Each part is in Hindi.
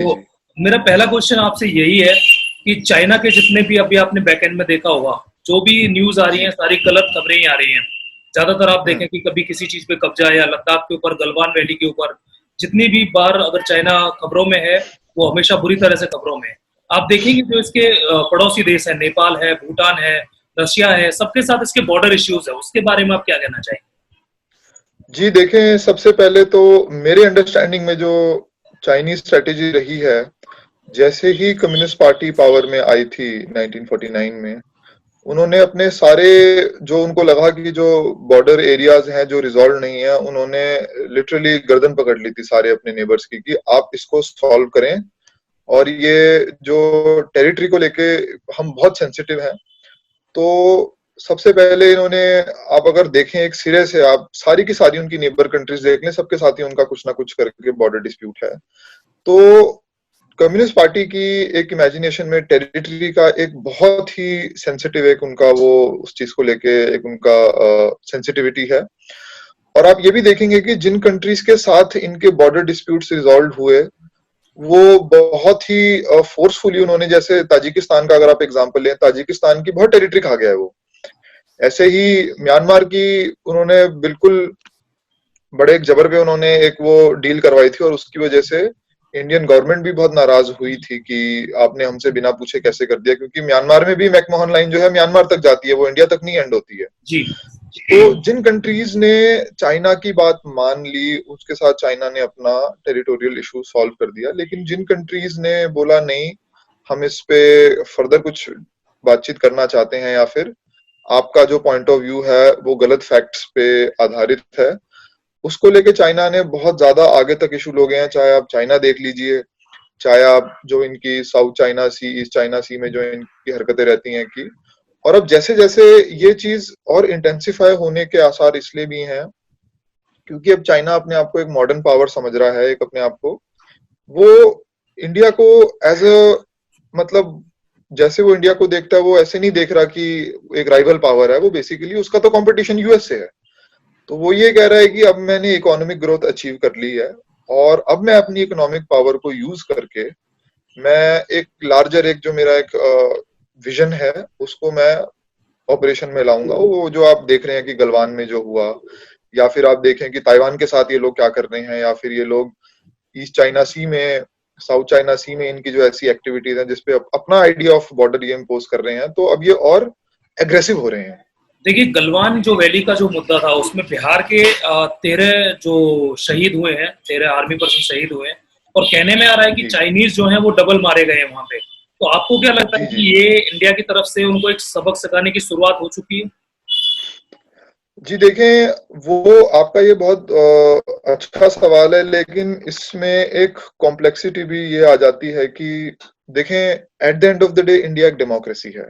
जी तो जी। मेरा पहला क्वेश्चन आपसे यही है कि चाइना के जितने भी अभी आपने बैकएंड में देखा होगा, जो भी न्यूज आ रही जी। हैं सारी गलत खबरें ही आ रही हैं। ज्यादातर आप देखें हम्म। कि कभी किसी चीज पे कब्जा या लद्दाख के ऊपर, गलवान वैली के ऊपर, जितनी भी बार अगर चाइना खबरों में है, वो हमेशा बुरी तरह से खबरों में है। आप देखेंगे जो इसके पड़ोसी देश है, नेपाल है, भूटान है, रशिया है, सबके साथ इसके बॉर्डर इश्यूज है। उसके बारे में आप क्या कहना चाहेंगे? जी देखें, सबसे पहले तो मेरे अंडरस्टैंडिंग में जो चाइनीज स्ट्रेटेजी रही है, जैसे ही कम्युनिस्ट पार्टी पावर में आई थी 1949 में, उन्होंने अपने सारे, जो उनको लगा कि जो बॉर्डर एरियाज हैं जो रिजॉल्व नहीं है, उन्होंने लिटरली गर्दन पकड़ ली थी सारे अपने नेबर्स की कि आप इसको सॉल्व करें। और ये जो टेरिटरी को लेके हम बहुत सेंसिटिव हैं, तो सबसे पहले इन्होंने, आप अगर देखें एक सिरे से, आप सारी की सारी उनकी नेबर कंट्रीज देख लें, सबके साथ ही उनका कुछ ना कुछ करके बॉर्डर डिस्प्यूट है। तो कम्युनिस्ट पार्टी की एक इमेजिनेशन में टेरिटरी का एक बहुत ही सेंसिटिव, एक उनका वो उस चीज को लेके एक उनका सेंसिटिविटी है। और आप ये भी देखेंगे कि जिन कंट्रीज के साथ इनके बॉर्डर डिस्प्यूट्स रिजॉल्व हुए, वो बहुत ही फोर्सफुली उन्होंने, जैसे ताजिकिस्तान का अगर आप एग्जांपल लें, ताजिकिस्तान की बहुत टेरिटरी खा गया है वो। ऐसे ही म्यांमार की उन्होंने बिल्कुल बड़े एक जबर पे उन्होंने एक वो डील करवाई थी, और उसकी वजह से इंडियन गवर्नमेंट भी बहुत नाराज हुई थी कि आपने हमसे बिना पूछे कैसे कर दिया, क्योंकि म्यांमार में भी मैकमोहन लाइन जो है म्यांमार तक जाती है, वो इंडिया तक नहीं एंड होती है। जी। तो जिन कंट्रीज ने चाइना की बात मान ली, उसके साथ चाइना ने अपना टेरिटोरियल इशू सॉल्व कर दिया। लेकिन जिन कंट्रीज ने बोला नहीं, हम इस पे फर्दर कुछ बातचीत करना चाहते हैं, या फिर आपका जो पॉइंट ऑफ व्यू है वो गलत फैक्ट्स पे आधारित है, उसको लेके चाइना ने बहुत ज्यादा आगे तक इशू हो गए हैं। चाहे आप चाइना देख लीजिए, चाहे आप जो इनकी साउथ चाइना सी, ईस्ट चाइना सी में जो इनकी हरकतें रहती हैं की। और अब जैसे जैसे ये चीज और इंटेंसिफाई होने के आसार इसलिए भी हैं, क्योंकि अब चाइना अपने आप को एक मॉडर्न पावर समझ रहा है, एक अपने आप को वो इंडिया को एज अ, मतलब जैसे वो इंडिया को देखता है, वो ऐसे नहीं देख रहा कि एक राइवल पावर है। वो बेसिकली उसका तो कंपटीशन यूएस से है। तो वो ये कह रहा है कि अब मैंने इकोनॉमिक ग्रोथ अचीव कर ली है, और अब मैं अपनी इकोनॉमिक पावर को यूज करके मैं एक लार्जर, एक जो मेरा एक विजन है, उसको मैं ऑपरेशन में लाऊंगा। वो जो आप देख रहे हैं कि गलवान में जो हुआ, या फिर आप देखें कि ताइवान के साथ ये लोग क्या कर रहे हैं, या फिर ये लोग ईस्ट चाइना सी में, साउथ चाइना सी में इनकी जो ऐसी एक्टिविटीज हैं जिसपे अपना आइडिया ऑफ बॉर्डर ये इम्पोज कर रहे हैं, तो अब ये और एग्रेसिव हो रहे हैं। देखिए, गलवान जो वैली का जो मुद्दा था, उसमें बिहार के 13 जो शहीद हुए हैं, 13 आर्मी पर्सन शहीद हुए हैं, और कहने में आ रहा है कि जी चाइनीज जो हैं वो डबल मारे गए हैं वहां पे। तो आपको क्या लगता जी है जी। कि ये इंडिया की तरफ से उनको एक सबक सिखाने की शुरुआत हो चुकी है? जी देखें, वो आपका ये बहुत अच्छा सवाल है, लेकिन इसमें एक कॉम्प्लेक्सिटी भी ये आ जाती है कि देखें, at the end of the day India एक डेमोक्रेसी है।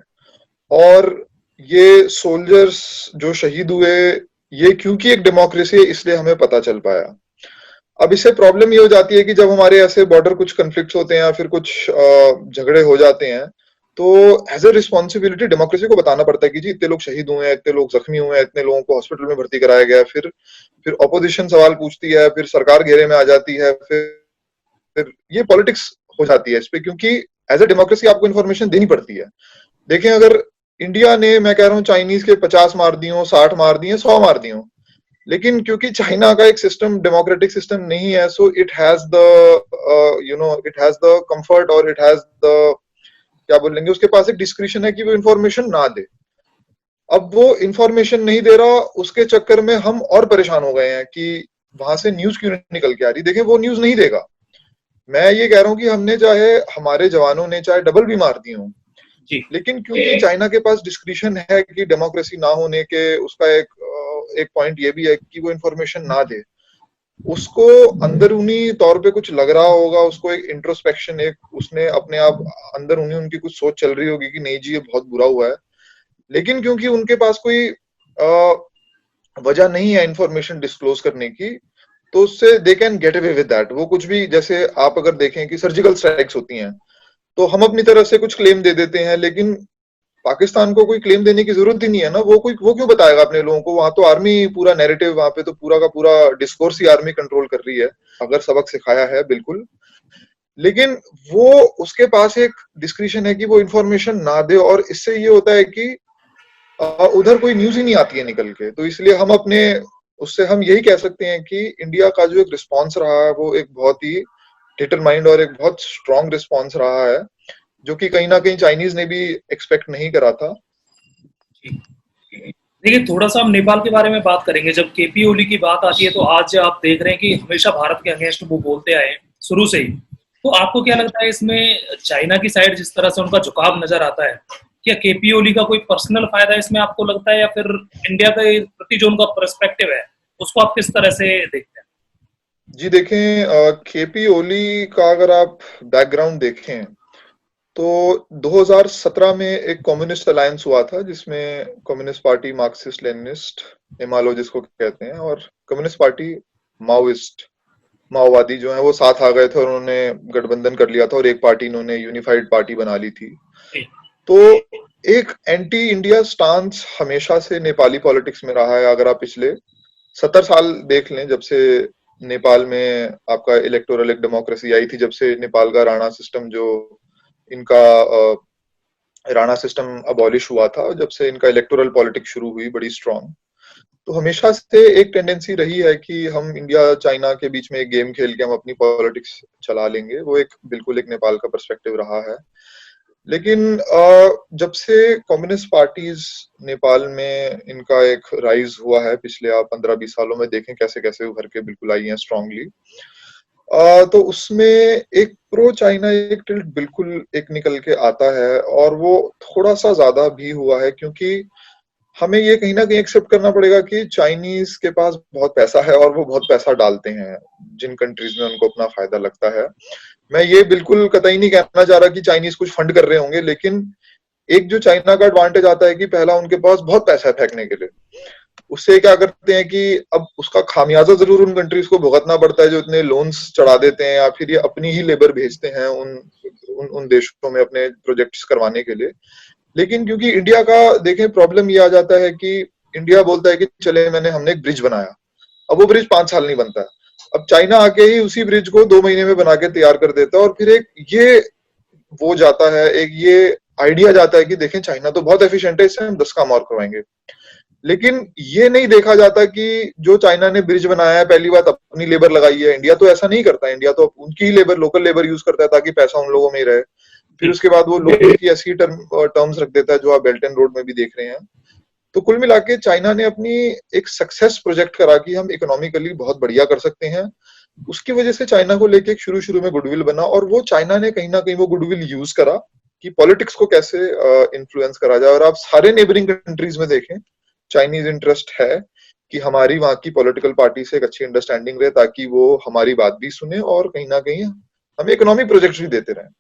और ये सोल्जर्स जो शहीद हुए, ये क्योंकि एक डेमोक्रेसी है इसलिए हमें पता चल पाया। अब इससे प्रॉब्लम ये हो जाती है कि जब हमारे ऐसे बॉर्डर कुछ कन्फ्लिक्ट्स होते हैं, या फिर कुछ झगड़े हो जाते हैं, तो एज ए रिस्पॉन्सिबिलिटी डेमोक्रेसी को बताना पड़ता है कि जी इतने लोग शहीद हुए हैं, इतने लोग जख्मी हुए हैं, इतने लोगों को हॉस्पिटल में भर्ती कराया गया है। फिर ऑपोजिशन सवाल पूछती है, फिर सरकार घेरे में आ जाती है, फिर ये पॉलिटिक्स हो जाती है इस पे, क्योंकि एज ए डेमोक्रेसी आपको इन्फॉर्मेशन देनी पड़ती है। देखें, अगर इंडिया ने, मैं कह रहा हूँ, चाइनीज के 50 मार दिए, 60 मार दिए, 100 मार दिए, लेकिन क्योंकि चाइना का एक सिस्टम डेमोक्रेटिक सिस्टम नहीं है, so it has the, it has the comfort, और इट हैज द, क्या बोलेंगे, उसके पास एक डिस्क्रिशन है कि वो इंफॉर्मेशन ना दे। अब वो इंफॉर्मेशन नहीं दे रहा, उसके चक्कर में हम और परेशान हो गए हैं कि वहां से न्यूज क्यों नहीं निकल के आ रही। देखिए, वो न्यूज नहीं देगा। मैं ये कह रहा हूँ कि हमने, चाहे हमारे जवानों ने चाहे डबल भी मार दिए हों, जी। लेकिन क्योंकि चाइना के पास डिस्क्रिशन है कि डेमोक्रेसी ना होने के, उसका एक पॉइंट ये भी है कि वो इंफॉर्मेशन ना दे। उसको अंदरूनी तौर पे कुछ लग रहा होगा, उसको एक इंट्रोस्पेक्शन, एक उसने अपने आप अंदरूनी उनकी कुछ सोच चल रही होगी कि नहीं जी ये बहुत बुरा हुआ है। लेकिन क्योंकि उनके पास कोई वजह नहीं है इंफॉर्मेशन डिस्क्लोज करने की, तो उससे they can get away with that. वो कुछ भी, जैसे आप अगर देखें कि सर्जिकल स्ट्राइक्स होती हैं, तो हम अपनी तरफ से कुछ क्लेम दे देते हैं, लेकिन पाकिस्तान को कोई क्लेम देने की जरूरत ही नहीं है ना। वो क्यों बताएगा अपने लोगों को? वहां तो आर्मी पूरा नैरेटिव, वहां पे तो पूरा का पूरा डिस्कोर्स ही आर्मी कंट्रोल कर रही है। अगर सबक सिखाया है, बिल्कुल। लेकिन वो उसके पास एक डिस्क्रिशन है कि वो इंफॉर्मेशन ना दे, और इससे ये होता है कि उधर कोई न्यूज ही नहीं आती है निकल के। तो इसलिए हम अपने उससे हम यही कह सकते हैं कि इंडिया का जो एक रिस्पॉन्स रहा है वो एक बहुत ही डिटरमाइंड और एक बहुत स्ट्रांग रिस्पॉन्स रहा है, जो कि कहीं ना कहीं चाइनीज ने भी एक्सपेक्ट नहीं करा था। देखिए, थोड़ा सा हम नेपाल के बारे में बात करेंगे। जब केपी ओली की बात आती है तो आज आप देख रहे हैं कि हमेशा भारत के अगेंस्ट वो बोलते आए हैं शुरू से ही। तो आपको क्या लगता है इसमें चाइना की साइड जिस तरह से उनका झुकाव नजर आता है, क्या केपी ओली का कोई पर्सनल फायदा इसमें आपको लगता है, या फिर इंडिया के प्रति जो उनका पर्सपेक्टिव है उसको आप किस तरह से देखते हैं? जी देखें, केपी ओली का अगर आप बैकग्राउंड देखें तो 2017 में एक कम्युनिस्ट अलायंस हुआ था, जिसमें communist party, Marxist Leninist, MLO जिसको कहते हैं, और कम्युनिस्ट पार्टी, माओइस्ट, माओवादी जो है वो साथ आ गए थे और उन्होंने गठबंधन कर लिया था और एक पार्टी इन्होंने यूनिफाइड पार्टी बना ली थी। तो एक एंटी इंडिया स्टांस हमेशा से नेपाली पॉलिटिक्स में रहा है। अगर आप पिछले 70 साल देख लें, जब से नेपाल में आपका इलेक्टोरल एक डेमोक्रेसी आई थी, जब से नेपाल का राणा सिस्टम जो इनका राणा सिस्टम अबॉलिश हुआ था, जब से इनका इलेक्टोरल पॉलिटिक्स शुरू हुई बड़ी स्ट्रांग, तो हमेशा से एक टेंडेंसी रही है कि हम इंडिया चाइना के बीच में एक गेम खेल के हम अपनी पॉलिटिक्स चला लेंगे। वो एक बिल्कुल एक नेपाल का पर्सपेक्टिव रहा है। लेकिन जब से कम्युनिस्ट पार्टीज नेपाल में इनका एक राइज हुआ है, पिछले आप 15-20 सालों में देखें कैसे कैसे उभर के बिल्कुल आई हैं स्ट्रांगली, तो उसमें एक प्रो चाइना एक टिल्ट बिल्कुल एक निकल के आता है, और वो थोड़ा सा ज्यादा भी हुआ है, क्योंकि हमें ये कहीं ना कहीं एक्सेप्ट करना पड़ेगा कि चाइनीज के पास बहुत पैसा है और वो बहुत पैसा डालते हैं जिन कंट्रीज में उनको अपना फायदा लगता है। मैं ये बिल्कुल कतई नहीं कहना चाह रहा कि चाइनीज कुछ फंड कर रहे होंगे, लेकिन एक जो चाइना का एडवांटेज आता है कि पहला उनके पास बहुत पैसा है फेंकने के लिए। उससे क्या करते हैं कि अब उसका खामियाजा जरूर उन कंट्रीज को भुगतना पड़ता है जो इतने लोन्स चढ़ा देते हैं, या फिर ये अपनी ही लेबर भेजते हैं उन देशों में अपने प्रोजेक्ट्स करवाने के लिए। लेकिन क्योंकि इंडिया का देखें प्रॉब्लम ये आ जाता है कि इंडिया बोलता है कि चले हमने एक ब्रिज बनाया, अब वो ब्रिज 5 साल नहीं बनता है। अब चाइना आके ही उसी ब्रिज को 2 महीने में बना के तैयार कर देता है, और फिर एक ये वो जाता है, एक ये आइडिया जाता है कि देखें चाइना तो बहुत एफिशिएंट है, इससे हम 10 काम और करवाएंगे। लेकिन ये नहीं देखा जाता कि जो चाइना ने ब्रिज बनाया है, पहली बात अपनी लेबर लगाई है। इंडिया तो ऐसा नहीं करता, इंडिया तो उनकी ही लेबर, लोकल लेबर यूज करता है ताकि पैसा उन लोगों में ही रहे। फिर उसके बाद वो लोकल की ऐसी टर्म्स रख देता है जो आप बेल्ट एंड रोड में भी देख रहे हैं। तो कुल मिला के चाइना ने अपनी एक सक्सेस प्रोजेक्ट करा कि हम इकोनॉमिकली बहुत बढ़िया कर सकते हैं। उसकी वजह से चाइना को लेके शुरू शुरू में गुडविल बना, और वो चाइना ने कहीं ना कहीं वो गुडविल यूज करा कि पॉलिटिक्स को कैसे इन्फ्लुएंस करा जाए। और आप सारे नेबरिंग कंट्रीज में देखें, चाइनीज इंटरेस्ट है कि हमारी वहां की पॉलिटिकल पार्टी से एक अच्छी अंडरस्टैंडिंग रहे, ताकि वो हमारी बात भी सुने और कहीं ना कहीं हमें इकोनॉमिक प्रोजेक्ट्स भी देते रहे।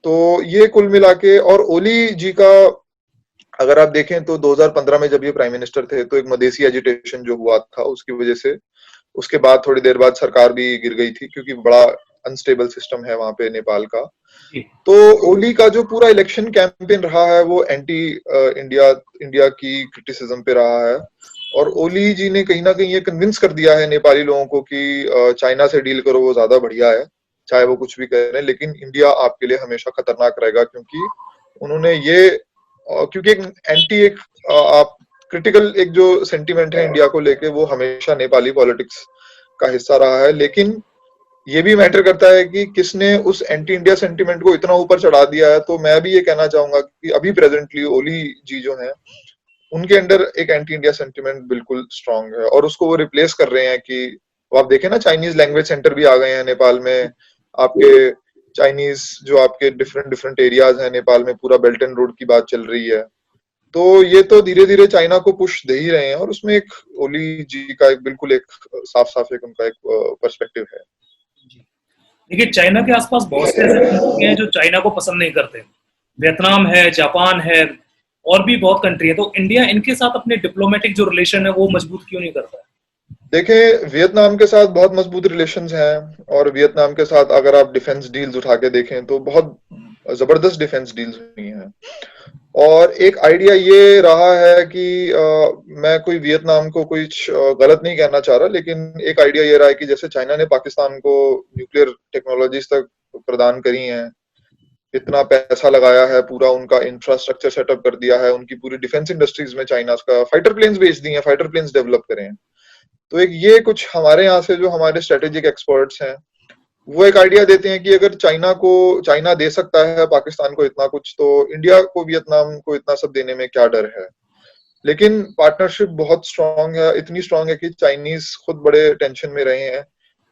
तो ये कुल मिला के, और ओली जी का अगर आप देखें तो 2015 में जब ये प्राइम मिनिस्टर थे तो एक मधेसी एजिटेशन जो हुआ था उसकी वजह से, उसके बाद थोड़ी देर बाद सरकार भी गिर गई थी, क्योंकि बड़ा अनस्टेबल सिस्टम है वहां पे नेपाल का। तो ओली का जो पूरा इलेक्शन कैंपेन रहा है वो एंटी इंडिया की क्रिटिसिज्म पे रहा है, और ओली जी ने कहीं ना कहीं ये कन्विंस कर दिया है नेपाली लोगों को कि चाइना से डील करो, वो ज्यादा बढ़िया है, चाहे वो कुछ भी करें, लेकिन इंडिया आपके लिए हमेशा खतरनाक रहेगा। क्योंकि उन्होंने ये क्योंकि एक आप क्रिटिकल एक जो सेंटीमेंट है इंडिया को लेके, वो हमेशा नेपाली पॉलिटिक्स का हिस्सा रहा है। लेकिन ये भी मैटर करता है कि किसने उस एंटी इंडिया सेंटीमेंट को इतना ऊपर चढ़ा दिया है। तो मैं भी ये कहना चाहूंगा कि अभी प्रेजेंटली ओली जी जो है, उनके अंडर एक एंटी इंडिया सेंटीमेंट बिल्कुल स्ट्रांग है, और उसको वो रिप्लेस कर रहे हैं कि आप देखें ना, चाइनीज लैंग्वेज सेंटर भी आ गए हैं नेपाल में। आपके चाइनीज जो आपके डिफरेंट डिफरेंट एरियाज हैं नेपाल में, पूरा बेल्ट एंड रोड की बात चल रही है। तो ये तो धीरे धीरे चाइना को पुश दे ही रहे हैं, और उसमें एक ओली जी का एक बिल्कुल एक साफ साफ एक उनका एक पर्सपेक्टिव है। देखिए, चाइना के आसपास बहुत से ऐसे कंट्री हैं जो चाइना को पसंद नहीं करते। वियतनाम है, जापान है, और भी बहुत कंट्री है। तो इंडिया इनके साथ अपने डिप्लोमेटिक जो रिलेशन है वो मजबूत क्यों नहीं करता है? देखें, वियतनाम के साथ बहुत मजबूत रिलेशंस हैं, और वियतनाम के साथ अगर आप डिफेंस डील्स उठा के देखें तो बहुत जबरदस्त डिफेंस डील्स हुई हैं। और एक आइडिया ये रहा है कि मैं कोई वियतनाम को कुछ गलत नहीं कहना चाह रहा, लेकिन एक आइडिया ये रहा है कि जैसे चाइना ने पाकिस्तान को न्यूक्लियर टेक्नोलॉजीज तक प्रदान करी हैं, इतना पैसा लगाया है, पूरा उनका इंफ्रास्ट्रक्चर सेटअप कर दिया है, उनकी पूरी डिफेंस इंडस्ट्रीज में चाइना का फाइटर प्लेन्स भेज दिए हैं, फाइटर प्लेन्स डेवलप करे हैं। तो एक ये कुछ हमारे यहाँ से जो हमारे स्ट्रेटेजिक एक्सपर्ट्स हैं वो एक आइडिया देते हैं कि अगर चाइना दे सकता है पाकिस्तान को इतना कुछ, तो इंडिया को वियतनाम को इतना सब देने में क्या डर है। लेकिन पार्टनरशिप बहुत स्ट्रांग है, इतनी स्ट्रांग है कि चाइनीज खुद बड़े टेंशन में रहे हैं।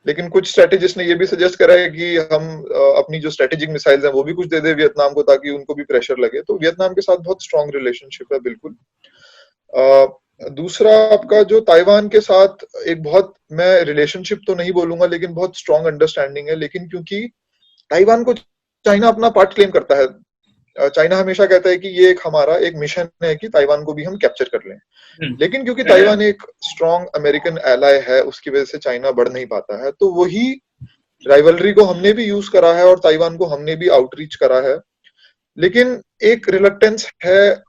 लेकिन कुछ स्ट्रेटेजिस्ट ने ये भी सजेस्ट करा है कि हम अपनी जो स्ट्रेटेजिक मिसाइल्स हैं वो भी कुछ दे दे वियतनाम को, ताकि उनको भी प्रेशर लगे। तो वियतनाम के साथ बहुत स्ट्रांग रिलेशनशिप है बिल्कुल। दूसरा आपका जो ताइवान के साथ एक बहुत, मैं रिलेशनशिप तो नहीं बोलूंगा लेकिन बहुत स्ट्रांग अंडरस्टैंडिंग है। लेकिन क्योंकि ताइवान को चाइना अपना पार्ट क्लेम करता है, चाइना हमेशा कहता है कि ये एक हमारा एक मिशन है कि ताइवान को भी हम कैप्चर कर लें। लेकिन क्योंकि ताइवान एक स्ट्रांग अमेरिकन एलाय है, उसकी वजह से चाइना बढ़ नहीं पाता है। तो वही राइवलरी को हमने भी यूज करा है और ताइवान को हमने भी आउटरीच करा है। लेकिन एक रिलक्टेंस है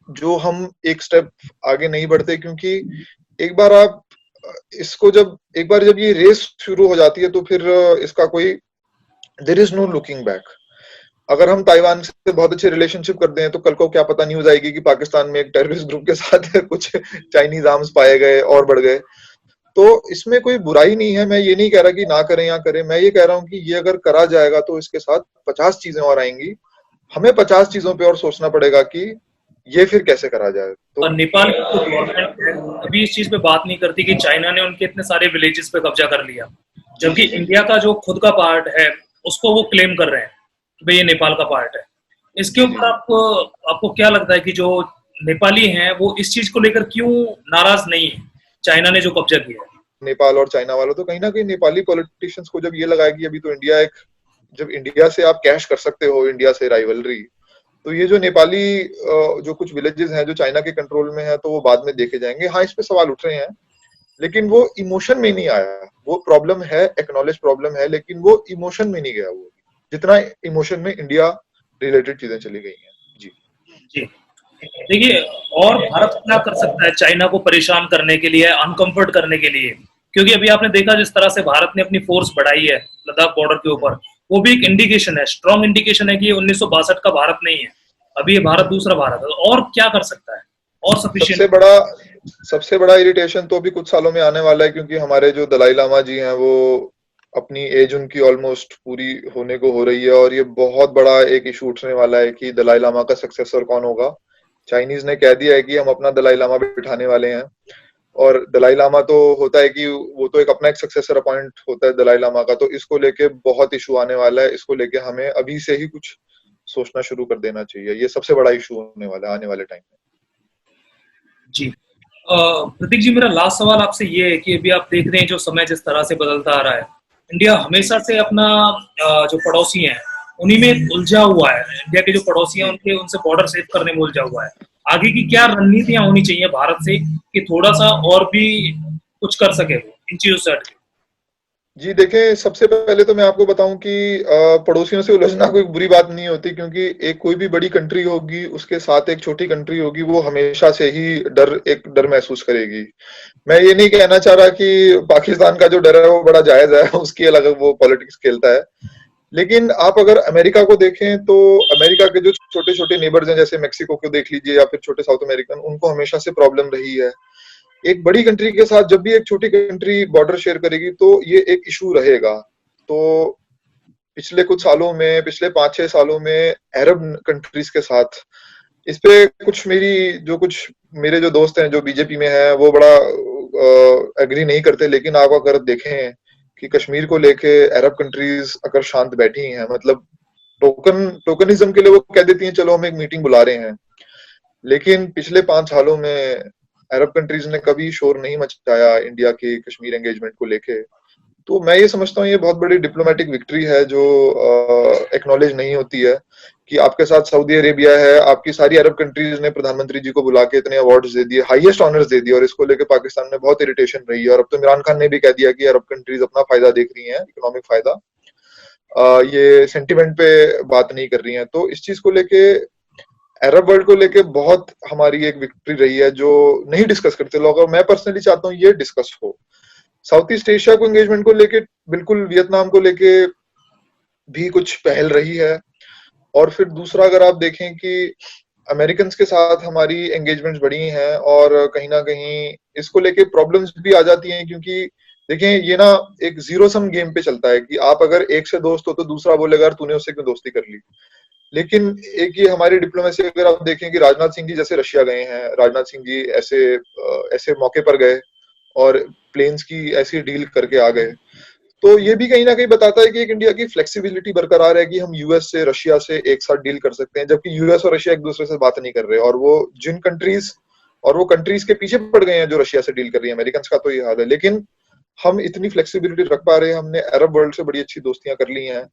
जो हम एक स्टेप आगे नहीं बढ़ते, क्योंकि एक बार जब ये रेस शुरू हो जाती है तो फिर इसका कोई there is no looking back. अगर हम ताइवान से बहुत अच्छे रिलेशनशिप कर दें तो कल को क्या पता न्यूज आएगी कि पाकिस्तान में एक टेररिस्ट ग्रुप के साथ कुछ चाइनीज आर्म्स पाए गए और बढ़ गए। तो इसमें कोई बुराई नहीं है, मैं ये नहीं कह रहा कि ना करें या करें, मैं ये कह रहा हूँ कि ये अगर करा जाएगा तो इसके साथ 50 चीजें और आएंगी, हमें 50 चीजों पे और सोचना पड़ेगा कि ये फिर कैसे करा जाए। तो और नेपाल की जो गवर्नमेंट है अभी इस चीज पे बात नहीं करती कि चाइना ने उनके इतने सारे विलेजेस पे कब्जा कर लिया, जबकि इंडिया का जो खुद का पार्ट है उसको वो क्लेम कर रहे हैं कि भाई ये नेपाल का पार्ट है। इसके ऊपर आपको क्या लगता है कि जो नेपाली हैं वो इस चीज को लेकर क्यों नाराज नहीं है, चाइना ने जो कब्जा किया है? नेपाल और चाइना वालों तो कहीं ना कहीं नेपाली पॉलिटिशियंस को जब ये लगा कि अभी तो जब इंडिया से आप कैश कर सकते हो, इंडिया से राइवलरी, तो ये जो नेपाली जो कुछ विलेजेस हैं जो चाइना के कंट्रोल में है तो वो बाद में देखे जाएंगे। हाँ, इस पे सवाल उठ रहे हैं, लेकिन वो इमोशन में नहीं आया। वो प्रॉब्लम है, एक्नॉलेज प्रॉब्लम है, लेकिन वो इमोशन में नहीं गया, वो जितना इमोशन में इंडिया रिलेटेड चीजें चली गई हैं। जी जी देखिए, और भारत क्या कर सकता है चाइना को परेशान करने के लिए, अनकंफर्ट करने के लिए? क्योंकि अभी आपने देखा जिस तरह से भारत ने अपनी फोर्स बढ़ाई है लद्दाख बॉर्डर के ऊपर, वो भी एक इंडिकेशन है, स्ट्रॉन्ग इंडिकेशन है कि ये 1962 का भारत नहीं है, अभी ये भारत दूसरा भारत है। और क्या कर सकता है और सफिशिएंट? सबसे बड़ा इरिटेशन तो अभी कुछ सालों में आने वाला है, क्योंकि हमारे जो दलाई लामा जी हैं वो अपनी एज उनकी ऑलमोस्ट पूरी होने को हो रही है, और ये बहुत बड़ा एक इशू उठने वाला है कि दलाई लामा का सक्सेसर कौन होगा। चाइनीज ने कह दिया है कि हम अपना दलाई लामा बिठाने वाले हैं, और दलाई लामा तो होता है कि वो तो एक अपना एक सक्सेसर अपॉइंट होता है दलाई लामा का। तो इसको लेके बहुत इशू आने वाला है, इसको लेके हमें अभी से ही कुछ सोचना शुरू कर देना चाहिए। ये सबसे बड़ा इशू होने वाला है आने वाले टाइम में। जी प्रतीक जी, मेरा लास्ट सवाल आपसे ये है कि अभी आप देख रहे हैं जो समय जिस तरह से बदलता आ रहा है, इंडिया हमेशा से अपना जो पड़ोसी हैं उन्हीं में उलझा हुआ है। इंडिया के जो पड़ोसी हैं उनसे बॉर्डर सेव करने में उलझा हुआ है। आगे की क्या रणनीतियां होनी चाहिए भारत से कि थोड़ा सा और भी कुछ कर सके वो इन चीजों से हटके? जी देखें, सबसे पहले तो मैं आपको बताऊं कि पड़ोसियों से उलझना कोई बुरी बात नहीं होती, क्योंकि एक कोई भी बड़ी कंट्री होगी उसके साथ एक छोटी कंट्री होगी, वो हमेशा से ही एक डर महसूस करेगी। मैं ये नहीं कहना चाह रहा कि पाकिस्तान का जो डर है वो बड़ा जायज है, उसकी अलग वो पॉलिटिक्स खेलता है। लेकिन आप अगर अमेरिका को देखें तो अमेरिका के जो छोटे छोटे नेबर्स हैं, जैसे मेक्सिको को देख लीजिए या फिर छोटे साउथ अमेरिकन, उनको हमेशा से प्रॉब्लम रही है। एक बड़ी कंट्री के साथ जब भी एक छोटी कंट्री बॉर्डर शेयर करेगी तो ये एक इशू रहेगा। तो पिछले कुछ सालों में, पिछले 5-6 सालों में अरब कंट्रीज के साथ इस पे कुछ मेरे जो दोस्त हैं जो बीजेपी में हैं वो बड़ा एग्री नहीं करते। लेकिन आप अगर देखें कि कश्मीर को लेके अरब कंट्रीज अगर शांत बैठी हैं, मतलब टोकनिज्म के लिए वो कह देती हैं चलो हम एक मीटिंग बुला रहे हैं, लेकिन पिछले 5 सालों में अरब कंट्रीज ने कभी शोर नहीं मचाया इंडिया की कश्मीर एंगेजमेंट को लेके। तो मैं ये समझता हूँ ये बहुत बड़ी डिप्लोमेटिक विक्ट्री है जो एक्नॉलेज नहीं होती है, कि आपके साथ सऊदी अरेबिया है, आपकी सारी अरब कंट्रीज ने प्रधानमंत्री जी को बुला के इतने अवार्ड्स दे दिए, हाईएस्ट ऑनर्स दे दिए, और इसको लेके पाकिस्तान में बहुत इरिटेशन रही है। और अब तो इमरान खान ने भी कह दिया कि अरब कंट्रीज अपना फायदा देख रही हैं, इकोनॉमिक फायदा, ये सेंटिमेंट पे बात नहीं कर रही हैं। तो इस चीज को लेके अरब वर्ल्ड को लेके बहुत हमारी एक विक्ट्री रही है जो नहीं डिस्कस करते लोग, और मैं पर्सनली चाहता हूँ ये डिस्कस हो। साउथ ईस्ट एशिया को एंगेजमेंट को लेके, बिल्कुल वियतनाम को लेके भी कुछ पहल रही है। और फिर दूसरा अगर आप देखें कि अमेरिकन्स के साथ हमारी एंगेजमेंट्स बढ़ी हैं और कहीं ना कहीं इसको लेके प्रॉब्लम्स भी आ जाती हैं, क्योंकि देखें ये ना एक जीरो सम गेम पे चलता है कि आप अगर एक से दोस्त हो तो दूसरा बोलेगा यार तूने उससे क्यों दोस्ती कर ली। लेकिन एक ये हमारी डिप्लोमेसी अगर आप देखें कि राजनाथ सिंह जी जैसे रशिया गए हैं, राजनाथ सिंह जी ऐसे ऐसे मौके पर गए और प्लेन्स की ऐसी डील करके आ गए, तो ये भी कहीं ना कहीं बताता है कि एक इंडिया की फ्लेक्सिबिलिटी बरकरार है कि हम यूएस से रशिया से एक साथ डील कर सकते हैं, जबकि यूएस और रशिया एक दूसरे से बात नहीं कर रहे, और वो कंट्रीज के पीछे पड़ गए हैं जो रशिया से डील कर रही है। अमेरिकन का तो ये हाल है, लेकिन हम इतनी फ्लेक्सिबिलिटी रख पा रहे हैं, हमने अरब वर्ल्ड से बड़ी अच्छी दोस्तियां कर ली हैं,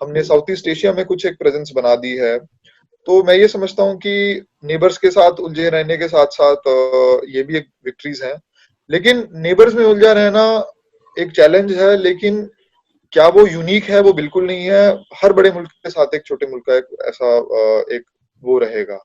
हमने साउथ ईस्ट एशिया में कुछ एक प्रेजेंस बना दी है। तो मैं ये समझता हूँ कि नेबर्स के साथ उलझे रहने के साथ साथ ये भी एक विक्ट्रीज हैं। लेकिन नेबर्स में उलझा रहना एक चैलेंज है, लेकिन क्या वो यूनिक है? वो बिल्कुल नहीं है। हर बड़े मुल्क के साथ एक छोटे मुल्क का एक ऐसा एक वो रहेगा।